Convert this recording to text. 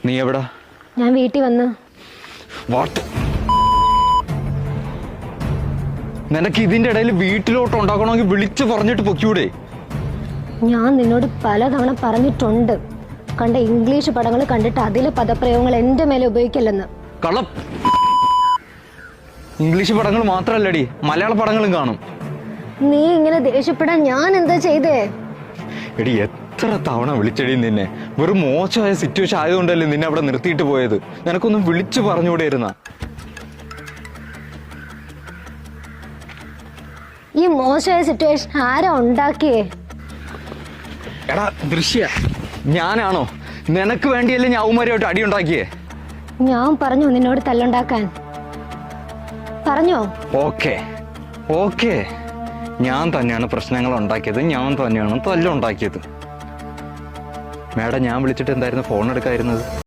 നീ എവിടാ? ഞാൻ വീട്ടിൽ വന്ന്. വാട്ട്? നിനക്ക് ഇതിന്റെ ഇടയിൽ വീട്ടിലോട്ട് ഉണ്ടാക്കണമെങ്കിൽ വിളിച്ചു പറഞ്ഞിട്ട് പൊക്കൂടെ? ഞാൻ നിന്നോട് പലതവണ പറഞ്ഞിട്ടുണ്ട്, കണ്ട ഇംഗ്ലീഷ് പടങ്ങൾ കണ്ടിട്ട് അതിലെ പദപ്രയോഗങ്ങൾ എന്റെ മേലെ ഉപയോഗിക്കല്ലെന്ന്. കള്ളം. ഇംഗ്ലീഷ് പടങ്ങൾ മാത്രല്ലടി, മലയാള പടങ്ങളും കാണും. നീ ഇങ്ങനെ ദേഷ്യപ്പെടാൻ ഞാൻ എന്താ ചെയ്തേ? എടി എത്ര തവണ വിളിച്ചടി നിന്നെ? വെറും മോശമായ സിറ്റുവേഷൻ ആയതുകൊണ്ടല്ലേ നിന്നെ അവിടെ നിർത്തിയിട്ട് പോയത്. നിനക്കൊന്നും വിളിച്ചു പറഞ്ഞുകൂടെയിരുന്ന? ഈ മോശമായ സിറ്റുവേഷൻ ആരാ ഉണ്ടാക്കിയേ? എടാ ദൃശ്യ, ഞാനാണോ? നിനക്ക് വേണ്ടിയല്ലേ ഞാൻ അവന്മാരുമായിട്ട് അടി ഉണ്ടാക്കിയേ? ഞാൻ പറഞ്ഞു നിന്നോട് തല്ലുണ്ടാക്കാൻ, പറഞ്ഞോ? ഓക്കെ ഓക്കെ, ഞാൻ തന്നെയാണ് പ്രശ്നങ്ങൾ ഉണ്ടാക്കിയത്, ഞാൻ തന്നെയാണ് തല്ലുണ്ടാക്കിയത്. മേഡം, ഞാൻ വിളിച്ചിട്ട് എന്തായിരുന്നു ഫോൺ എടുക്കാതിരുന്നത്?